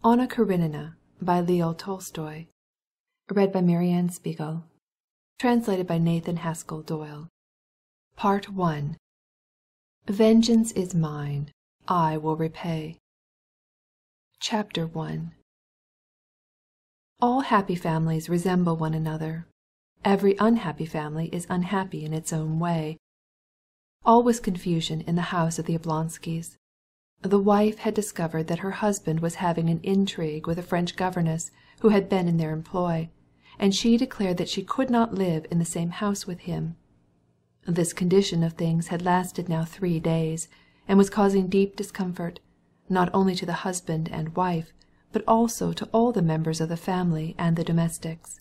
Karenina by Leo Tolstoy. Read by Marianne Spiegel. Translated by Nathan Haskell Doyle. Part 1. Vengeance is mine. I will repay. Chapter 1. All happy families resemble one another. Every unhappy family is unhappy in its own way. All was confusion in the house of the Oblonskys. The wife had discovered that her husband was having an intrigue with a French governess who had been in their employ, and she declared that she could not live in the same house with him. This condition of things had lasted now 3 days, and was causing deep discomfort, not only to the husband and wife, but also to all the members of the family and the domestics.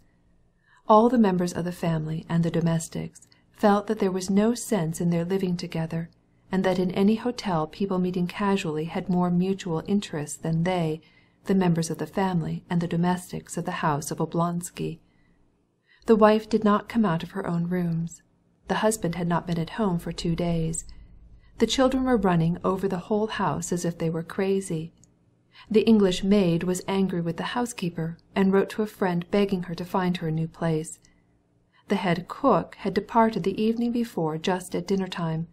All the members of the family and the domestics felt that there was no sense in their living together, and that in any hotel people meeting casually had more mutual interests than they, the members of the family and the domestics of the house of Oblonsky. The wife did not come out of her own rooms. The husband had not been at home for 2 days. The children were running over the whole house as if they were crazy. The English maid was angry with the housekeeper, and wrote to a friend begging her to find her a new place. The head cook had departed the evening before just at dinner-time.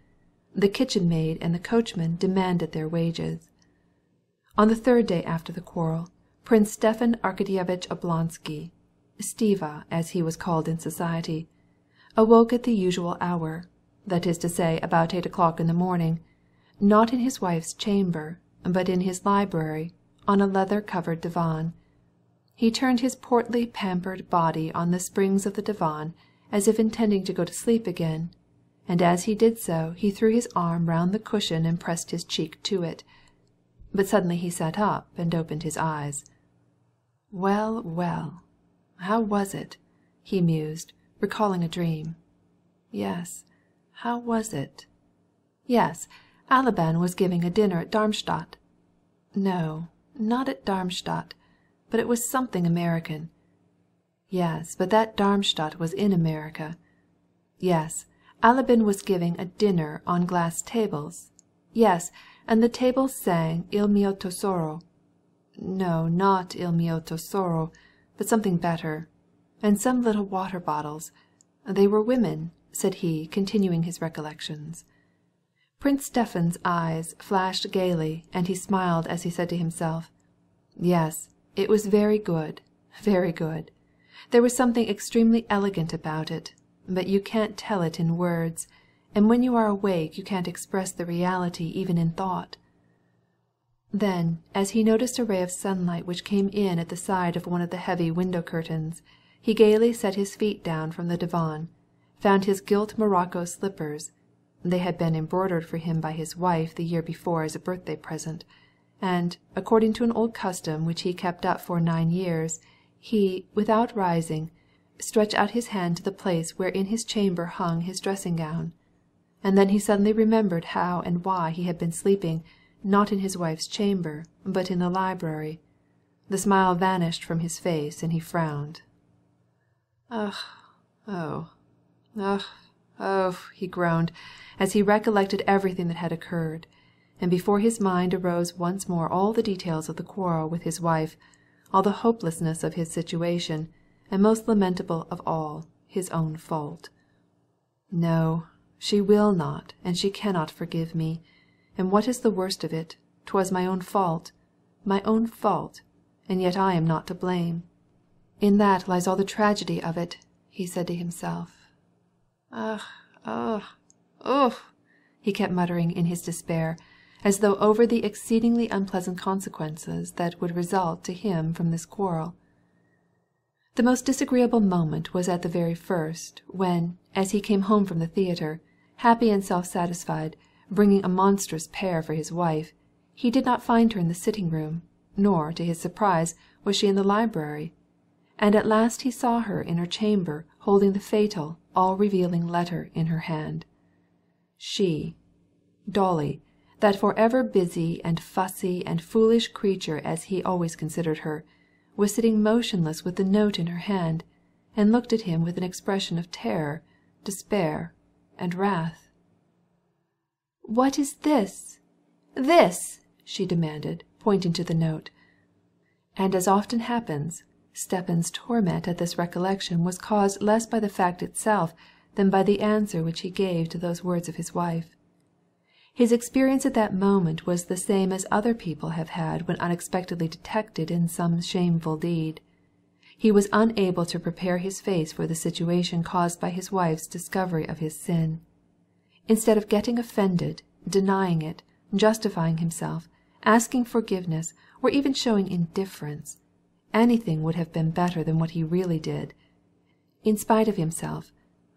The kitchen maid and the coachman demanded their wages. On the 3rd day after the quarrel, Prince Stefan Arkadievich Oblonsky, Steva as he was called in society, awoke at the usual hour, that is to say about 8 o'clock in the morning, not in his wife's chamber, but in his library, on a leather-covered divan. He turned his portly pampered body on the springs of the divan as if intending to go to sleep again, and as he did so he threw his arm round the cushion and pressed his cheek to it. But suddenly he sat up and opened his eyes. "Well, well, how was it?" he mused, recalling a dream. Yes, how was it? Yes, Alabin was giving a dinner at Darmstadt. No, not at Darmstadt, but it was something American. Yes, but that Darmstadt was in America. Yes, Alabin was giving a dinner on glass tables. Yes, and the tables sang Il mio tesoro. No, not Il mio tesoro, but something better. And some little water bottles. They were women, said he, continuing his recollections. Prince Stefan's eyes flashed gaily, and he smiled as he said to himself, "Yes, it was very good, very good. There was something extremely elegant about it, but you can't tell it in words, and when you are awake you can't express the reality even in thought." Then, as he noticed a ray of sunlight which came in at the side of one of the heavy window curtains, he gaily set his feet down from the divan, found his gilt morocco slippers, they had been embroidered for him by his wife the year before as a birthday present, and, according to an old custom which he kept up for 9 years, he, without rising, stretched out his hand to the place where in his chamber hung his dressing-gown. And then he suddenly remembered how and why he had been sleeping, not in his wife's chamber, but in the library. The smile vanished from his face, and he frowned. "Ugh, oh, ugh, oh," he groaned, as he recollected everything that had occurred, and before his mind arose once more all the details of the quarrel with his wife, all the hopelessness of his situation, and most lamentable of all, his own fault. No, she will not, and she cannot forgive me, and what is the worst of it, 'twas my own fault, and yet I am not to blame. In that lies all the tragedy of it, he said to himself. Ugh, ugh, ugh, he kept muttering in his despair, as though over the exceedingly unpleasant consequences that would result to him from this quarrel. The most disagreeable moment was at the very first, when, as he came home from the theatre, happy and self-satisfied, bringing a monstrous pear for his wife, he did not find her in the sitting-room, nor, to his surprise, was she in the library, and at last he saw her in her chamber holding the fatal, all-revealing letter in her hand. She, Dolly, that forever busy and fussy and foolish creature as he always considered her, was sitting motionless with the note in her hand, and looked at him with an expression of terror, despair, and wrath. "What is this? This?" she demanded, pointing to the note. And as often happens, Stepan's torment at this recollection was caused less by the fact itself than by the answer which he gave to those words of his wife. His experience at that moment was the same as other people have had when unexpectedly detected in some shameful deed. He was unable to prepare his face for the situation caused by his wife's discovery of his sin. Instead of getting offended, denying it, justifying himself, asking forgiveness, or even showing indifference, anything would have been better than what he really did. In spite of himself,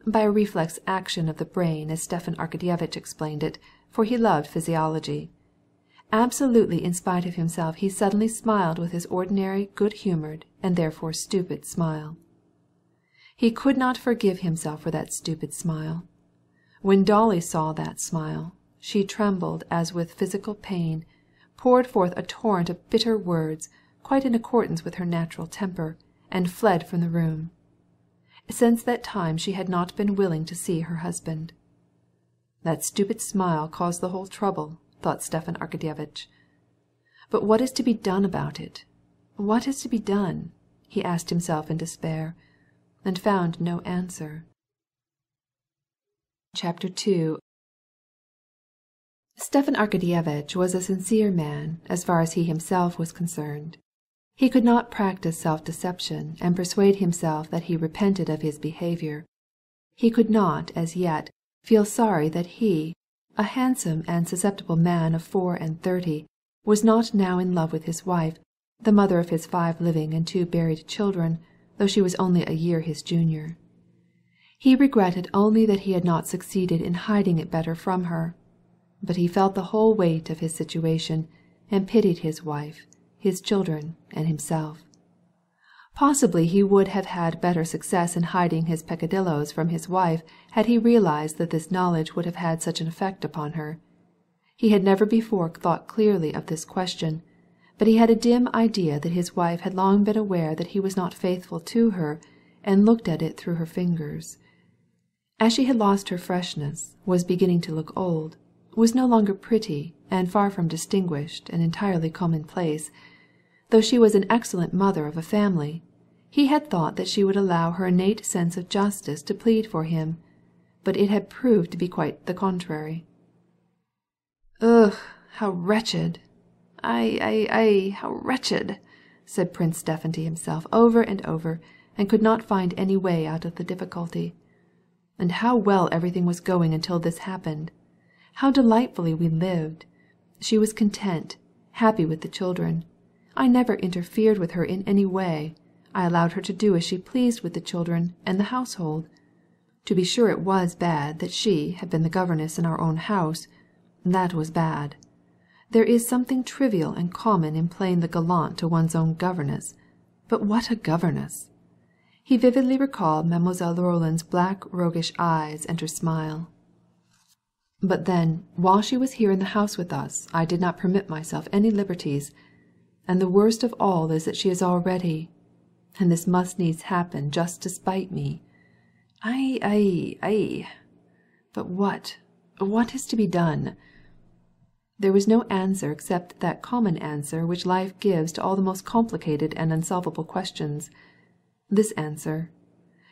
by a reflex action of the brain, as Stefan Arkadievich explained it, for he loved physiology. Absolutely in spite of himself, he suddenly smiled with his ordinary good-humored and therefore stupid smile. He could not forgive himself for that stupid smile. When Dolly saw that smile, she trembled as with physical pain, poured forth a torrent of bitter words, quite in accordance with her natural temper, and fled from the room. Since that time she had not been willing to see her husband. That stupid smile caused the whole trouble, thought Stefan Arkadievich. But what is to be done about it? What is to be done? He asked himself in despair, and found no answer. Chapter 2. Stefan Arkadievich was a sincere man as far as he himself was concerned. He could not practice self-deception and persuade himself that he repented of his behavior. He could not, as yet, feel sorry that he, a handsome and susceptible man of 34, was not now in love with his wife, the mother of his 5 living and 2 buried children, though she was only a year his junior. He regretted only that he had not succeeded in hiding it better from her, but he felt the whole weight of his situation, and pitied his wife, his children, and himself. Possibly he would have had better success in hiding his peccadilloes from his wife had he realized that this knowledge would have had such an effect upon her. He had never before thought clearly of this question, but he had a dim idea that his wife had long been aware that he was not faithful to her, and looked at it through her fingers. As she had lost her freshness, was beginning to look old, was no longer pretty, and far from distinguished and entirely commonplace, though she was an excellent mother of a family, he had thought that she would allow her innate sense of justice to plead for him, but it had proved to be quite the contrary. "Ugh, how wretched! How wretched!" said Prince Stefan to himself over and over, and could not find any way out of the difficulty. And how well everything was going until this happened! How delightfully we lived! She was content, happy with the children. I never interfered with her in any way. I allowed her to do as she pleased with the children and the household. To be sure it was bad that she had been the governess in our own house. That was bad. There is something trivial and common in playing the gallant to one's own governess. But what a governess! He vividly recalled Mademoiselle Roland's black roguish eyes and her smile. But then, while she was here in the house with us, I did not permit myself any liberties. And the worst of all is that she is already, and this must needs happen just to spite me. But what is to be done? There was no answer except that common answer which life gives to all the most complicated and unsolvable questions. This answer: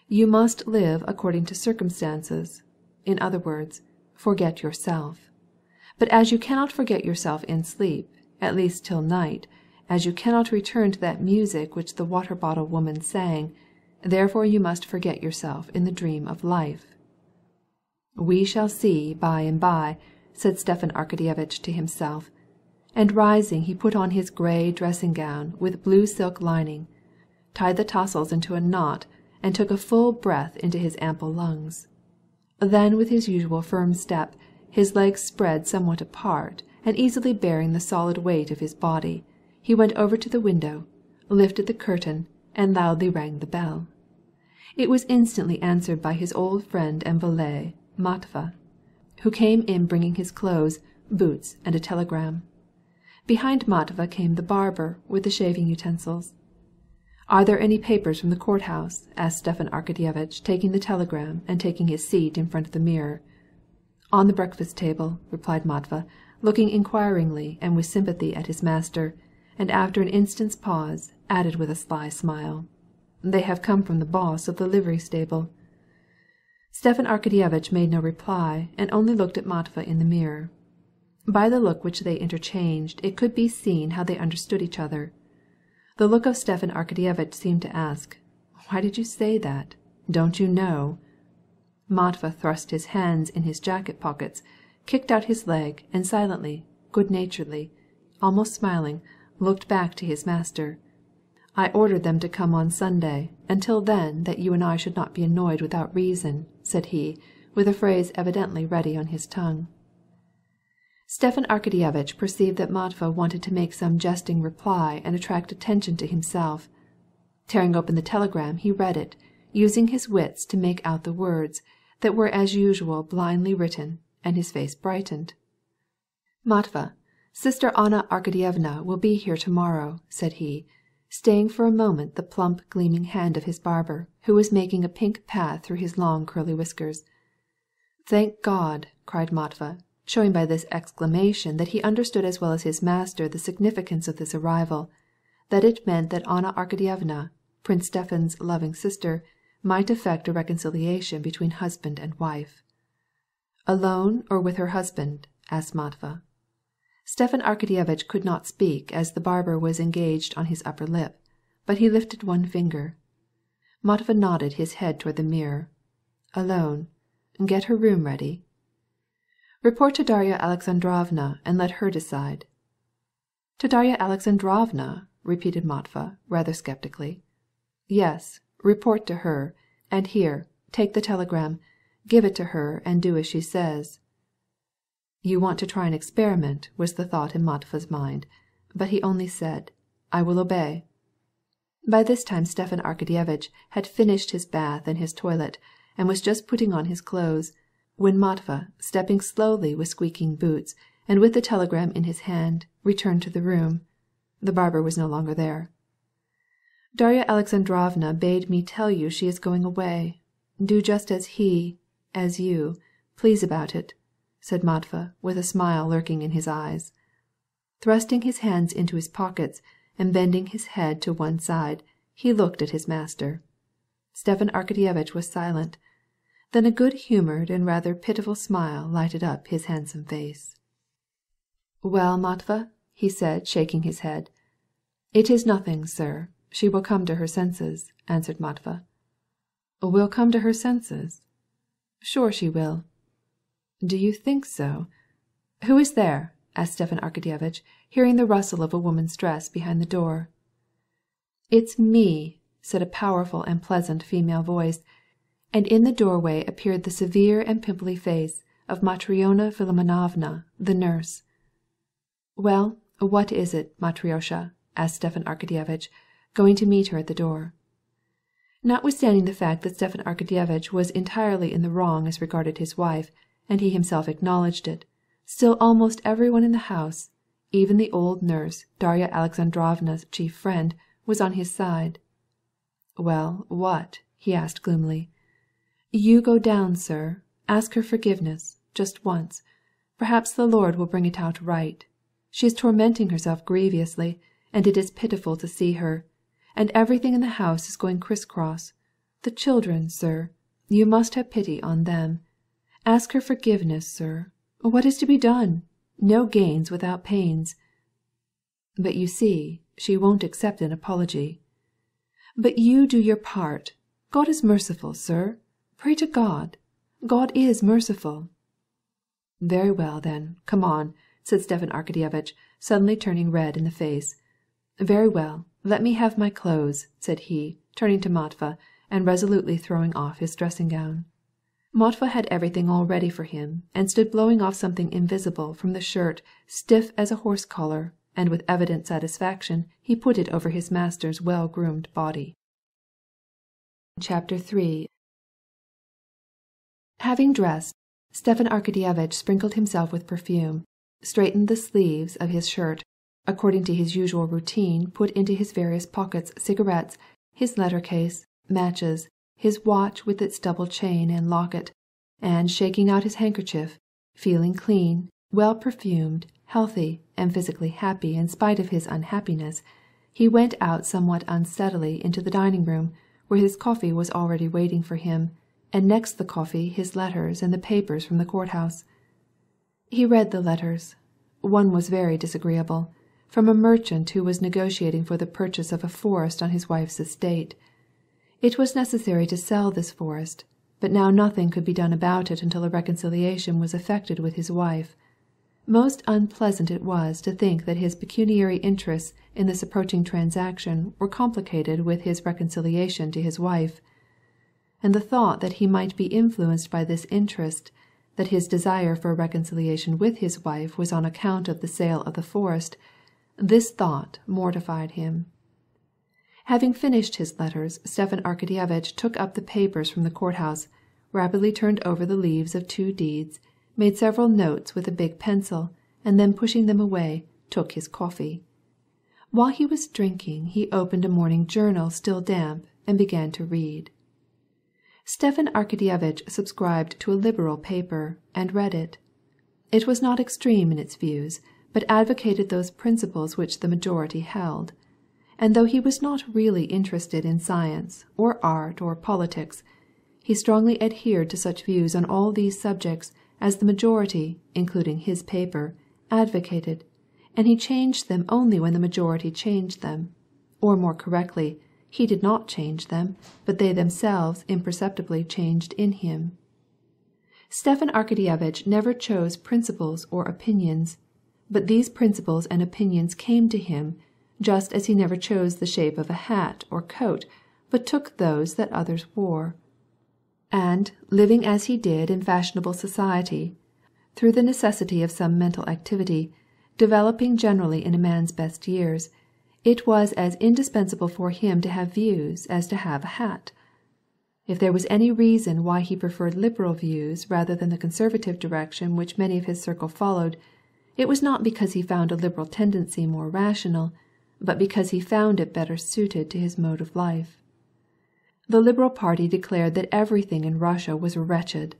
you must live according to circumstances. In other words, forget yourself. But as you cannot forget yourself in sleep, at least till night, as you cannot return to that music which the water-bottle woman sang, therefore you must forget yourself in the dream of life. "We shall see by and by," said Stefan Arkadievich to himself, and rising he put on his grey dressing-gown with blue silk lining, tied the tassels into a knot, and took a full breath into his ample lungs. Then with his usual firm step, his legs spread somewhat apart, and easily bearing the solid weight of his body, he went over to the window, lifted the curtain, and loudly rang the bell. It was instantly answered by his old friend and valet, Matva, who came in bringing his clothes, boots, and a telegram. Behind Matva came the barber with the shaving utensils. "Are there any papers from the courthouse?" asked Stefan Arkadievich, taking the telegram and taking his seat in front of the mirror. "On the breakfast table," replied Matva, looking inquiringly and with sympathy at his master, and after an instant's pause, added with a sly smile. "They have come from the boss of the livery stable." Stefan Arkadievich made no reply, and only looked at Matvey in the mirror. By the look which they interchanged it could be seen how they understood each other. The look of Stefan Arkadievich seemed to ask, "Why did you say that? Don't you know?" Matvey thrust his hands in his jacket pockets, kicked out his leg, and silently, good-naturedly, almost smiling, looked back to his master. "I ordered them to come on Sunday, until then that you and I should not be annoyed without reason," said he, with a phrase evidently ready on his tongue. Stefan Arkadievich perceived that Matvey wanted to make some jesting reply and attract attention to himself. Tearing open the telegram, he read it, using his wits to make out the words, that were as usual blindly written, and his face brightened. "Matvey, Sister Anna Arkadyevna will be here tomorrow," said he, staying for a moment the plump gleaming hand of his barber, who was making a pink path through his long curly whiskers. "Thank God!" cried Matvey, showing by this exclamation that he understood as well as his master the significance of this arrival, that it meant that Anna Arkadyevna, Prince Stefan's loving sister, might effect a reconciliation between husband and wife. "Alone or with her husband?" asked Matvey. Stefan Arkadievich could not speak as the barber was engaged on his upper lip, but he lifted one finger. Matvey nodded his head toward the mirror. "Alone. Get her room ready." "Report to Darya Alexandrovna and let her decide." "To Darya Alexandrovna?" repeated Matvey, rather skeptically. "Yes, report to her, and here, take the telegram, give it to her and do as she says." "You want to try an experiment," was the thought in Matvey's mind, but he only said, "I will obey." By this time Stefan Arkadievich had finished his bath and his toilet, and was just putting on his clothes, when Matvey, stepping slowly with squeaking boots, and with the telegram in his hand, returned to the room. The barber was no longer there. "Darya Alexandrovna bade me tell you she is going away. Do just as you, please about it," said Matvey, with a smile lurking in his eyes. Thrusting his hands into his pockets, and bending his head to one side, he looked at his master. Stefan Arkadievich was silent. Then a good-humored and rather pitiful smile lighted up his handsome face. "Well, Matvey?" he said, shaking his head. "It is nothing, sir. She will come to her senses," answered Matvey. "Will come to her senses?" "Sure she will." "Do you think so?" "Who is there?" asked Stefan Arkadievich, hearing the rustle of a woman's dress behind the door. "It's me," said a powerful and pleasant female voice, and in the doorway appeared the severe and pimply face of Matryona Filimonovna, the nurse. "Well, what is it, Matryoshka?" asked Stefan Arkadievich, going to meet her at the door. Notwithstanding the fact that Stefan Arkadievich was entirely in the wrong as regarded his wife, and he himself acknowledged it, still almost everyone in the house, even the old nurse, Darya Alexandrovna's chief friend, was on his side. "Well, what?" he asked gloomily. "You go down, sir. Ask her forgiveness, just once. Perhaps the Lord will bring it out right. She is tormenting herself grievously, and it is pitiful to see her. And everything in the house is going criss-cross. The children, sir, you must have pity on them. Ask her forgiveness, sir. What is to be done? No gains without pains." "But you see, she won't accept an apology." "But you do your part. God is merciful, sir. Pray to God. God is merciful." "Very well, then, come on," said Stefan Arkadievich, suddenly turning red in the face. "Very well, let me have my clothes," said he, turning to Matvey, and resolutely throwing off his dressing-gown. Matvey had everything all ready for him, and stood blowing off something invisible from the shirt, stiff as a horse-collar, and with evident satisfaction he put it over his master's well-groomed body. Chapter 3. Having dressed, Stefan Arkadievich sprinkled himself with perfume, straightened the sleeves of his shirt, according to his usual routine put into his various pockets cigarettes, his letter-case, matches, his watch with its double chain and locket, and shaking out his handkerchief, feeling clean, well perfumed, healthy, and physically happy in spite of his unhappiness, He went out somewhat unsteadily into the dining-room, where his coffee was already waiting for him, and next the coffee his letters and the papers from the courthouse. He read the letters. One was very disagreeable, from a merchant who was negotiating for the purchase of a forest on his wife's estate. It was necessary to sell this forest, but now nothing could be done about it until a reconciliation was effected with his wife. Most unpleasant it was to think that his pecuniary interests in this approaching transaction were complicated with his reconciliation to his wife. And the thought that he might be influenced by this interest, that his desire for a reconciliation with his wife was on account of the sale of the forest, this thought mortified him. Having finished his letters, Stefan Arkadievich took up the papers from the courthouse, rapidly turned over the leaves of 2 deeds, made several notes with a big pencil, and then pushing them away, took his coffee. While he was drinking, he opened a morning journal still damp and began to read. Stefan Arkadievich subscribed to a liberal paper and read it. It was not extreme in its views, but advocated those principles which the majority held. And though he was not really interested in science, or art, or politics, he strongly adhered to such views on all these subjects as the majority, including his paper, advocated, and he changed them only when the majority changed them, or more correctly, he did not change them, but they themselves imperceptibly changed in him. Stefan Arkadievich never chose principles or opinions, but these principles and opinions came to him, just as he never chose the shape of a hat or coat, but took those that others wore. And, living as he did in fashionable society, through the necessity of some mental activity, developing generally in a man's best years, it was as indispensable for him to have views as to have a hat. If there was any reason why he preferred liberal views rather than the conservative direction which many of his circle followed, it was not because he found a liberal tendency more rational, but because he found it better suited to his mode of life. The Liberal party declared that everything in Russia was wretched,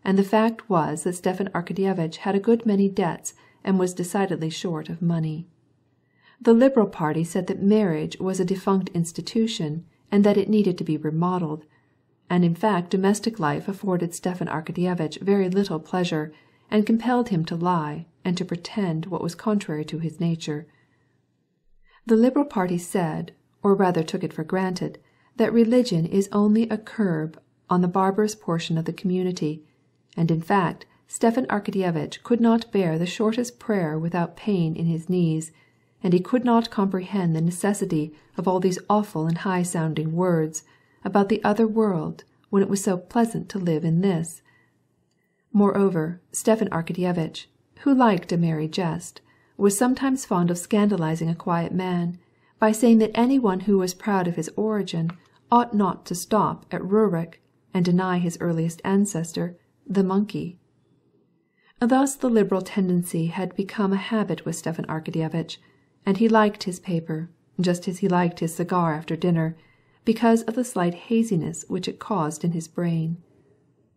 and the fact was that Stefan Arkadievich had a good many debts and was decidedly short of money. The Liberal party said that marriage was a defunct institution and that it needed to be remodeled, and in fact domestic life afforded Stefan Arkadievich very little pleasure and compelled him to lie and to pretend what was contrary to his nature. The Liberal party said, or rather took it for granted, that religion is only a curb on the barbarous portion of the community, and in fact Stefan Arkadievich could not bear the shortest prayer without pain in his knees, and he could not comprehend the necessity of all these awful and high-sounding words about the other world when it was so pleasant to live in this. Moreover, Stefan Arkadievich, who liked a merry jest, was sometimes fond of scandalizing a quiet man by saying that anyone who was proud of his origin ought not to stop at Rurik and deny his earliest ancestor, the monkey. Thus the liberal tendency had become a habit with Stefan Arkadievich, and he liked his paper, just as he liked his cigar after dinner, because of the slight haziness which it caused in his brain.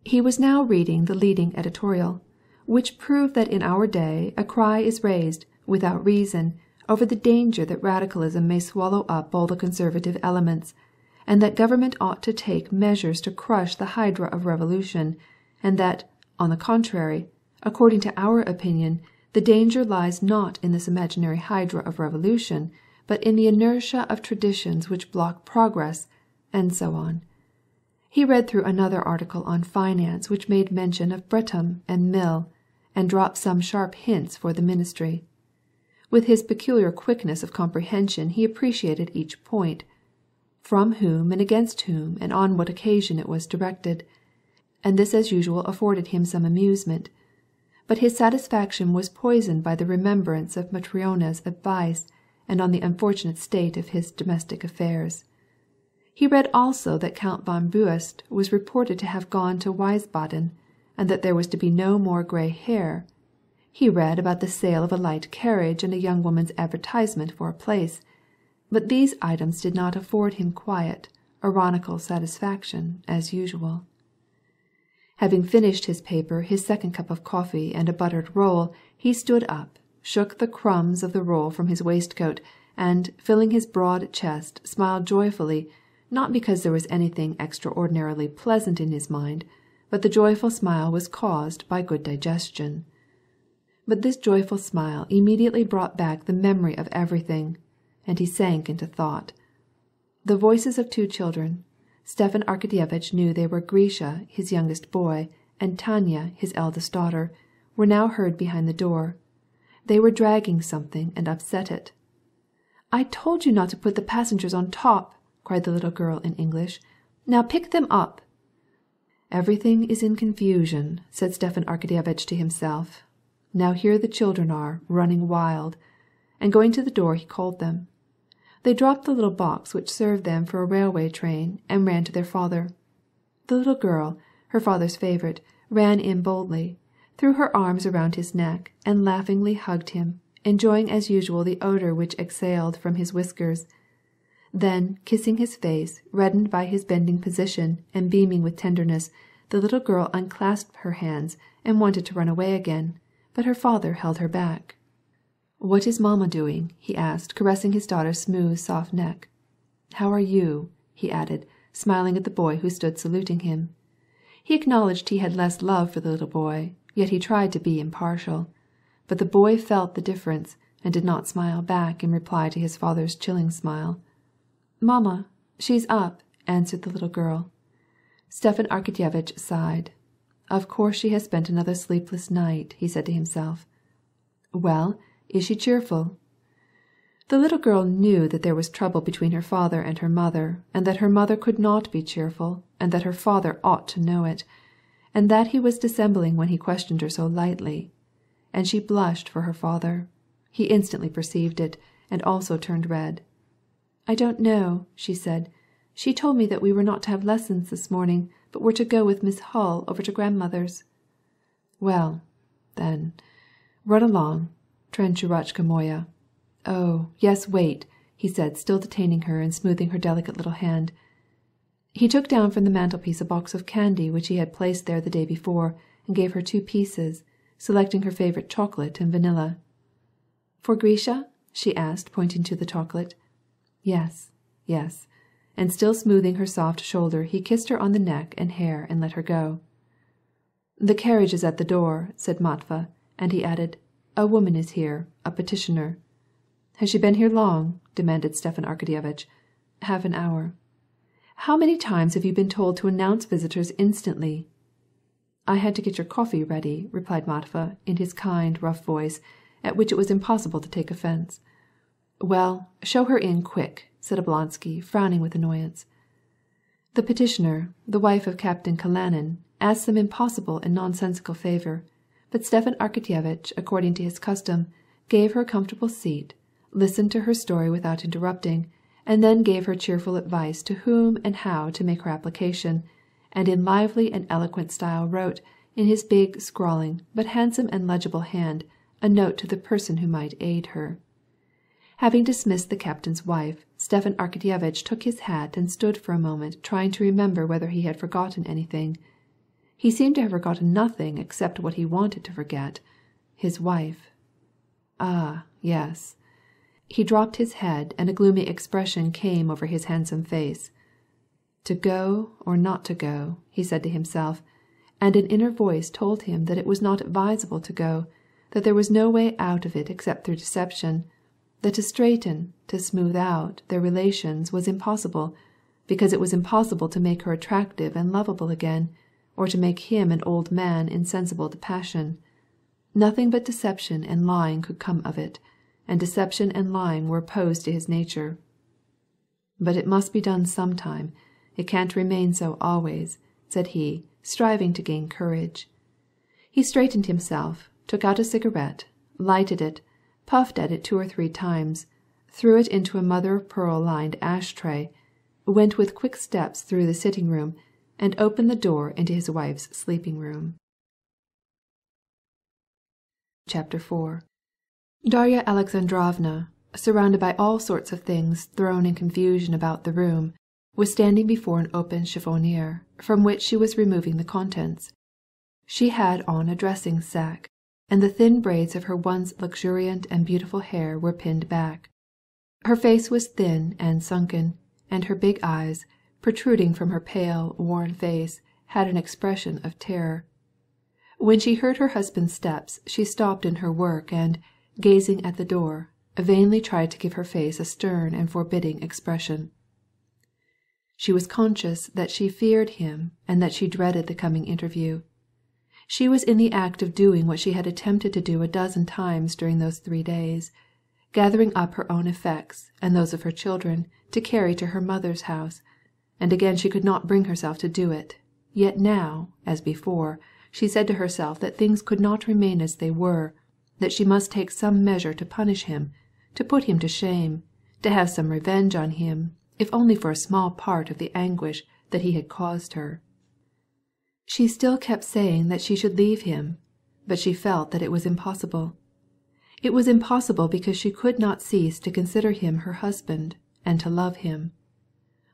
He was now reading the leading editorial, which proved that in our day a cry is raised, without reason, over the danger that radicalism may swallow up all the conservative elements, and that government ought to take measures to crush the hydra of revolution, and that, on the contrary, according to our opinion, the danger lies not in this imaginary hydra of revolution, but in the inertia of traditions which block progress, and so on. He read through another article on finance which made mention of Bretham and Mill, and dropped some sharp hints for the ministry. With his peculiar quickness of comprehension he appreciated each point, from whom and against whom and on what occasion it was directed, and this as usual afforded him some amusement. But his satisfaction was poisoned by the remembrance of Matryona's advice and on the unfortunate state of his domestic affairs. He read also that Count von Buist was reported to have gone to Wiesbaden, and that there was to be no more grey hair. He read about the sale of a light carriage and a young woman's advertisement for a place, but these items did not afford him quiet, ironical satisfaction as usual. Having finished his paper, his second cup of coffee, and a buttered roll, he stood up, shook the crumbs of the roll from his waistcoat, and, filling his broad chest, smiled joyfully, not because there was anything extraordinarily pleasant in his mind, but the joyful smile was caused by good digestion. But this joyful smile immediately brought back the memory of everything, and he sank into thought. The voices of two children, Stefan Arkadievich knew they were Grisha, his youngest boy, and Tanya, his eldest daughter, were now heard behind the door. They were dragging something and upset it. "I told you not to put the passengers on top," cried the little girl in English. "Now pick them up." "Everything is in confusion," said Stefan Arkadievich to himself. "Now here the children are, running wild." And going to the door he called them. They dropped the little box which served them for a railway train and ran to their father. The little girl, her father's favourite, ran in boldly, threw her arms around his neck, and laughingly hugged him, enjoying as usual the odour which exhaled from his whiskers. Then, kissing his face, reddened by his bending position and beaming with tenderness, the little girl unclasped her hands and wanted to run away again, but her father held her back. "What is mamma doing?" he asked, caressing his daughter's smooth, soft neck. "How are you?" he added, smiling at the boy who stood saluting him. He acknowledged he had less love for the little boy, yet he tried to be impartial. But the boy felt the difference, and did not smile back in reply to his father's chilling smile. "Mamma, she's up," answered the little girl. Stefan Arkadievich sighed. "Of course she has spent another sleepless night," he said to himself. "Well, is she cheerful?" The little girl knew that there was trouble between her father and her mother, and that her mother could not be cheerful, and that her father ought to know it, and that he was dissembling when he questioned her so lightly. And she blushed for her father. He instantly perceived it, and also turned red. "I don't know," she said. "She told me that we were not to have lessons this morning, but were to go with Miss Hull over to grandmother's." "Well, then, run along, Tranchurachka moya." "Oh, yes, wait," he said, still detaining her and smoothing her delicate little hand. He took down from the mantelpiece a box of candy which he had placed there the day before, and gave her 2 pieces, selecting her favourite chocolate and vanilla. "For Grisha?" she asked, pointing to the chocolate. "Yes, yes," and still smoothing her soft shoulder, he kissed her on the neck and hair and let her go. "The carriage is at the door," said Matva, and he added, "A woman is here, a petitioner." "Has she been here long?" demanded Stefan Arkadievich. "Half an hour." "How many times have you been told to announce visitors instantly?" "I had to get your coffee ready," replied Matva, in his kind, rough voice, at which it was impossible to take offence. "Well, show her in quick," said Oblonsky, frowning with annoyance. The petitioner, the wife of Captain Karenin, asked some impossible and nonsensical favour, but Stefan Arkadievich, according to his custom, gave her a comfortable seat, listened to her story without interrupting, and then gave her cheerful advice to whom and how to make her application, and in lively and eloquent style wrote, in his big, scrawling, but handsome and legible hand, a note to the person who might aid her. Having dismissed the captain's wife, Stefan Arkadievich took his hat and stood for a moment trying to remember whether he had forgotten anything. He seemed to have forgotten nothing except what he wanted to forget, his wife. Ah, yes. He dropped his head, and a gloomy expression came over his handsome face. To go or not to go, he said to himself, and an inner voice told him that it was not advisable to go, that there was no way out of it except through deception, that to straighten, to smooth out, their relations was impossible, because it was impossible to make her attractive and lovable again, or to make him an old man insensible to passion. Nothing but deception and lying could come of it, and deception and lying were opposed to his nature. "But it must be done sometime. It can't remain so always," said he, striving to gain courage. He straightened himself, took out a cigarette, lighted it, puffed at it 2 or 3 times, threw it into a mother-of-pearl lined ash-tray, went with quick steps through the sitting-room, and opened the door into his wife's sleeping-room. Chapter 4. Darya Alexandrovna, surrounded by all sorts of things thrown in confusion about the room, was standing before an open chiffonier, from which she was removing the contents. She had on a dressing sack, and the thin braids of her once luxuriant and beautiful hair were pinned back. Her face was thin and sunken, and her big eyes, protruding from her pale, worn face, had an expression of terror. When she heard her husband's steps she stopped in her work and, gazing at the door, vainly tried to give her face a stern and forbidding expression. She was conscious that she feared him and that she dreaded the coming interview. She was in the act of doing what she had attempted to do a dozen times during those 3 days, gathering up her own effects and those of her children to carry to her mother's house, and again she could not bring herself to do it, yet now, as before, she said to herself that things could not remain as they were, that she must take some measure to punish him, to put him to shame, to have some revenge on him, if only for a small part of the anguish that he had caused her. She still kept saying that she should leave him, but she felt that it was impossible. It was impossible because she could not cease to consider him her husband and to love him.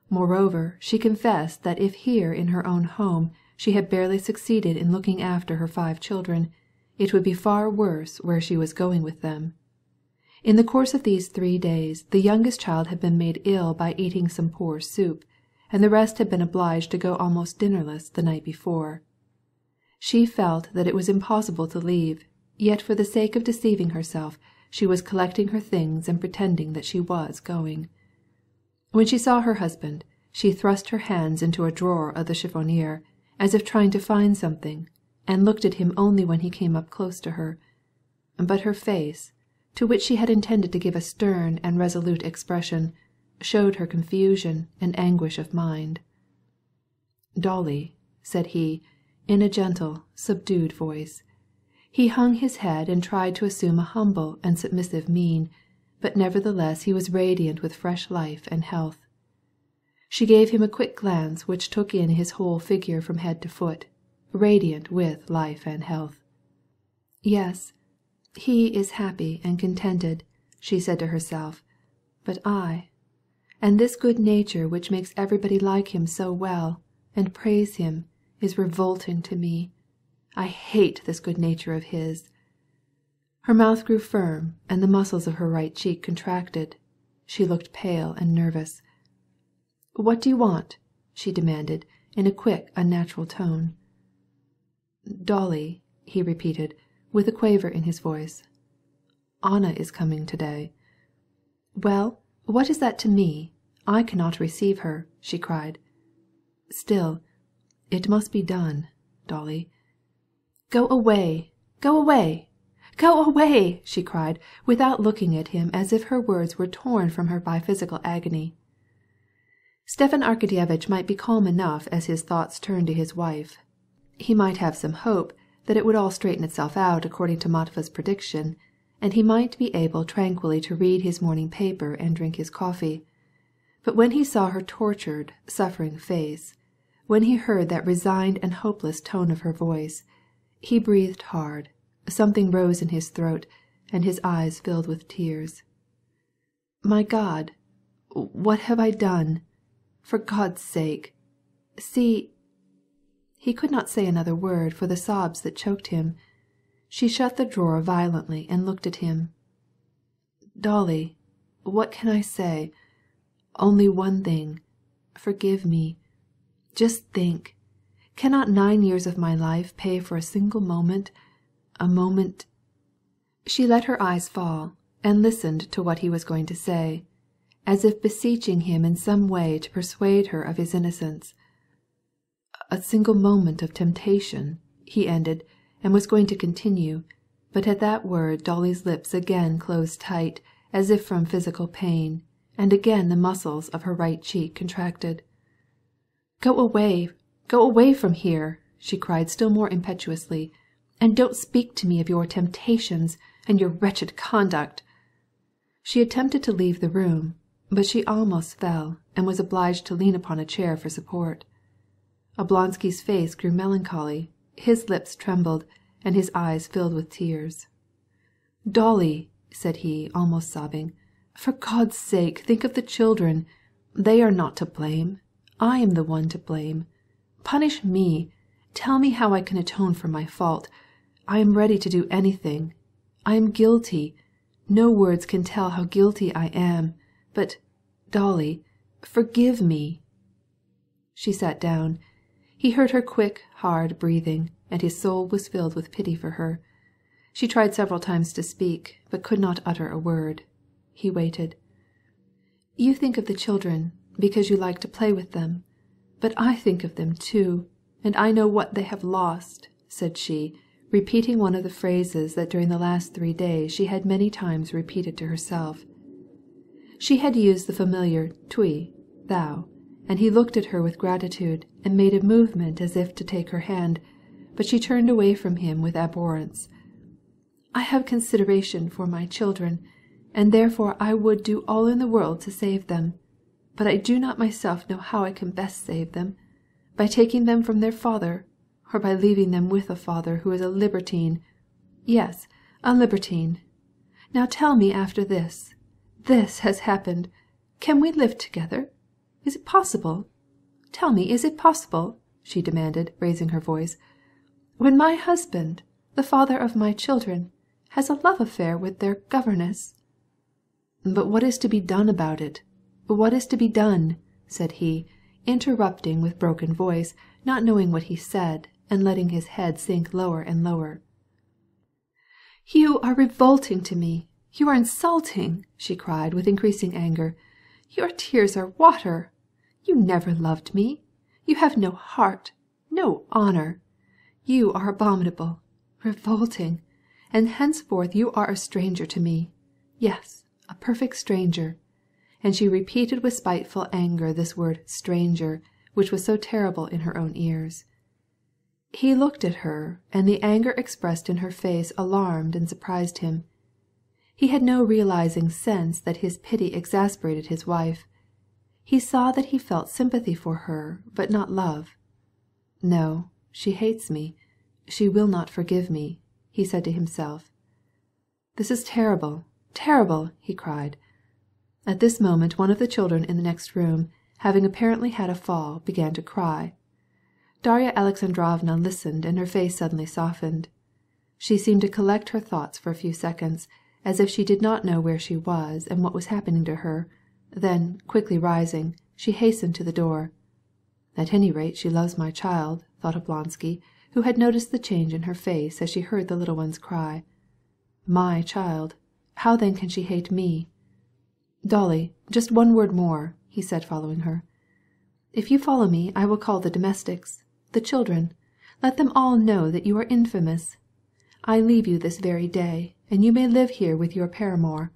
Moreover, she confessed that if here in her own home she had barely succeeded in looking after her 5 children, it would be far worse where she was going with them. In the course of these 3 days the youngest child had been made ill by eating some poor soup, and the rest had been obliged to go almost dinnerless the night before. She felt that it was impossible to leave, yet for the sake of deceiving herself she was collecting her things and pretending that she was going. When she saw her husband, she thrust her hands into a drawer of the chiffonier, as if trying to find something, and looked at him only when he came up close to her. But her face, to which she had intended to give a stern and resolute expression, showed her confusion and anguish of mind. "Dolly," said he, in a gentle, subdued voice. He hung his head and tried to assume a humble and submissive mien, but nevertheless he was radiant with fresh life and health. She gave him a quick glance which took in his whole figure from head to foot, radiant with life and health. "Yes, he is happy and contented," she said to herself, "but and this good nature which makes everybody like him so well, and praise him, is revolting to me. I hate this good nature of his." Her mouth grew firm, and the muscles of her right cheek contracted. She looked pale and nervous. "What do you want?" she demanded, in a quick, unnatural tone. "Dolly," he repeated, with a quaver in his voice. "Anna is coming today." "Well, what is that to me? I cannot receive her," she cried. "Still, it must be done, Dolly." "Go away! Go away! Go away!" she cried, without looking at him, as if her words were torn from her by physical agony. Stefan Arkadievich might be calm enough as his thoughts turned to his wife. He might have some hope that it would all straighten itself out according to Matva's prediction, and he might be able tranquilly to read his morning paper and drink his coffee. But when he saw her tortured, suffering face, when he heard that resigned and hopeless tone of her voice, he breathed hard, something rose in his throat, and his eyes filled with tears. "My God, what have I done? For God's sake, see—" He could not say another word for the sobs that choked him. She shut the drawer violently and looked at him. "Dolly, what can I say? Only one thing. Forgive me. Just think. Cannot 9 years of my life pay for a single moment? A moment—" She let her eyes fall, and listened to what he was going to say, as if beseeching him in some way to persuade her of his innocence. "A single moment of temptation," he ended, and was going to continue, but at that word Dolly's lips again closed tight, as if from physical pain, and again the muscles of her right cheek contracted. Go away from here," she cried still more impetuously, "and don't speak to me of your temptations and your wretched conduct." She attempted to leave the room, but she almost fell, and was obliged to lean upon a chair for support. Oblonsky's face grew melancholy, his lips trembled, and his eyes filled with tears. "Dolly," said he, almost sobbing, "for God's sake, think of the children. They are not to blame. I am the one to blame. Punish me. Tell me how I can atone for my fault. I am ready to do anything. I am guilty. No words can tell how guilty I am. But, Dolly, forgive me." She sat down. He heard her quick, hard breathing, and his soul was filled with pity for her. She tried several times to speak, but could not utter a word. He waited. "You think of the children, because you like to play with them. But I think of them too, and I know what they have lost," said she, repeating one of the phrases that during the last 3 days she had many times repeated to herself. She had used the familiar "tu," thou, and he looked at her with gratitude and made a movement as if to take her hand, but she turned away from him with abhorrence. "I have consideration for my children, and therefore I would do all in the world to save them. But I do not myself know how I can best save them, by taking them from their father, or by leaving them with a father who is a libertine. Yes, a libertine. Now tell me after this. This has happened. Can we live together? Is it possible? Tell me, is it possible?" she demanded, raising her voice. "When my husband, the father of my children, has a love affair with their governess." "But what is to be done about it? What is to be done?" said he, interrupting with broken voice, not knowing what he said, and letting his head sink lower and lower. "You are revolting to me. You are insulting," she cried with increasing anger. "Your tears are water. You never loved me. You have no heart, no honor. You are abominable, revolting, and henceforth you are a stranger to me. Yes, a perfect stranger." And she repeated with spiteful anger this word stranger, which was so terrible in her own ears. He looked at her, and the anger expressed in her face alarmed and surprised him. He had no realizing sense that his pity exasperated his wife. He saw that he felt sympathy for her, but not love. "No, she hates me. She will not forgive me," he said to himself. "This is terrible, terrible!" he cried. At this moment one of the children in the next room, having apparently had a fall, began to cry. Darya Alexandrovna listened, and her face suddenly softened. She seemed to collect her thoughts for a few seconds, as if she did not know where she was and what was happening to her. Then, quickly rising, she hastened to the door. "At any rate she loves my child," thought Oblonsky, who had noticed the change in her face as she heard the little ones cry. "My child! How then can she hate me?" "Dolly, just one word more," he said, following her. "If you follow me I will call the domestics, the children. Let them all know that you are infamous. I leave you this very day, and you may live here with your paramour."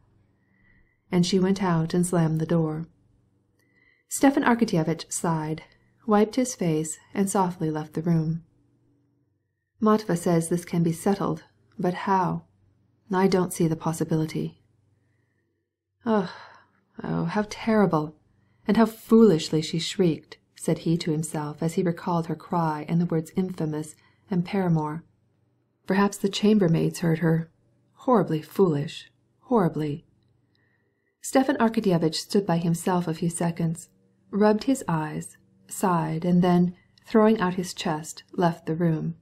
And she went out and slammed the door. Stefan Arkadievich sighed, wiped his face, and softly left the room. "Matva says this can be settled, but how? I don't see the possibility. Oh, how terrible, and how foolishly she shrieked," said he to himself as he recalled her cry and the words infamous and paramour. "Perhaps the chambermaids heard her. Horribly foolish, horribly." Stefan Arkadievich stood by himself a few seconds, rubbed his eyes, sighed, and then, throwing out his chest, left the room.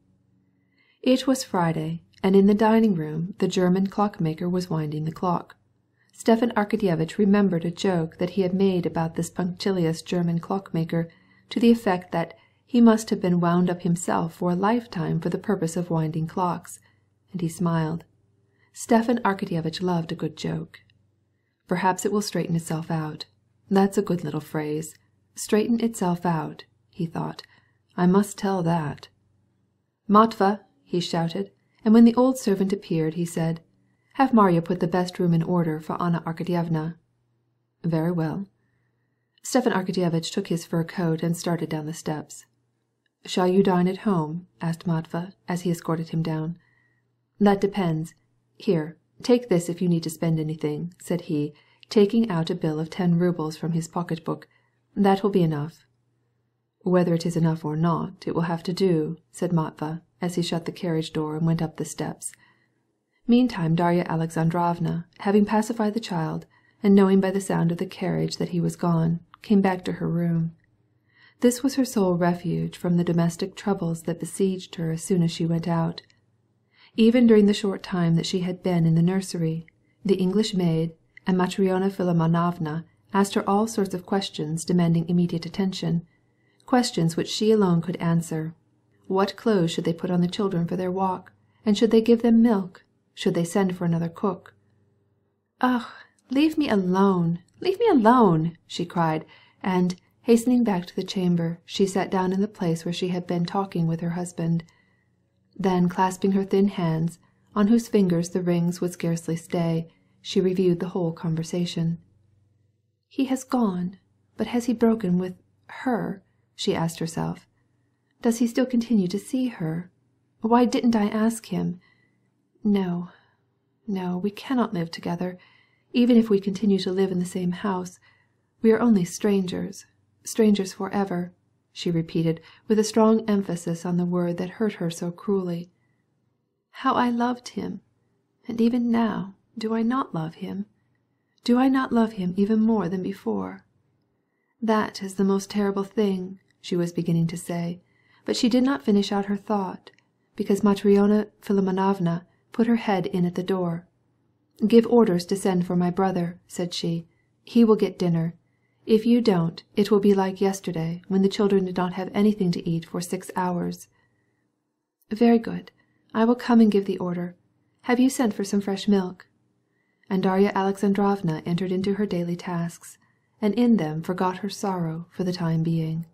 It was Friday, and in the dining room the German clockmaker was winding the clock. Stefan Arkadievich remembered a joke that he had made about this punctilious German clockmaker, to the effect that he must have been wound up himself for a lifetime for the purpose of winding clocks, and he smiled. Stefan Arkadievich loved a good joke. "Perhaps it will straighten itself out. That's a good little phrase. Straighten itself out," he thought. "I must tell that." "Matva!" he shouted, and when the old servant appeared he said, "Have Marya put the best room in order for Anna Arkadyevna." "Very well." Stefan Arkadievich took his fur coat and started down the steps. "Shall you dine at home?" asked Matva, as he escorted him down. "That depends. Here, take this if you need to spend anything," said he, taking out a bill of 10 rubles from his pocket-book. "That will be enough." "Whether it is enough or not, it will have to do," said Matva, as he shut the carriage door and went up the steps. Meantime Darya Alexandrovna, having pacified the child, and knowing by the sound of the carriage that he was gone, came back to her room. This was her sole refuge from the domestic troubles that besieged her as soon as she went out. Even during the short time that she had been in the nursery, the English maid and Matryona Filimonovna asked her all sorts of questions demanding immediate attention, questions which she alone could answer. What clothes should they put on the children for their walk, and should they give them milk? Should they send for another cook? "Ugh, leave me alone, leave me alone!" she cried, and, hastening back to the chamber, she sat down in the place where she had been talking with her husband. Then, clasping her thin hands, on whose fingers the rings would scarcely stay, she reviewed the whole conversation. "He has gone, but has he broken with her?" she asked herself. "Does he still continue to see her? Why didn't I ask him? No, no, we cannot live together, even if we continue to live in the same house. We are only strangers forever," she repeated with a strong emphasis on the word that hurt her so cruelly. "How I loved him! And even now, do I not love him? Do I not love him even more than before? That is the most terrible thing," she was beginning to say, but she did not finish out her thought, because Matryona Philimonovna put her head in at the door. "Give orders to send for my brother," said she. "He will get dinner. If you don't, it will be like yesterday, when the children did not have anything to eat for 6 hours." "Very good. I will come and give the order. Have you sent for some fresh milk?" And Darya Alexandrovna entered into her daily tasks, and in them forgot her sorrow for the time being.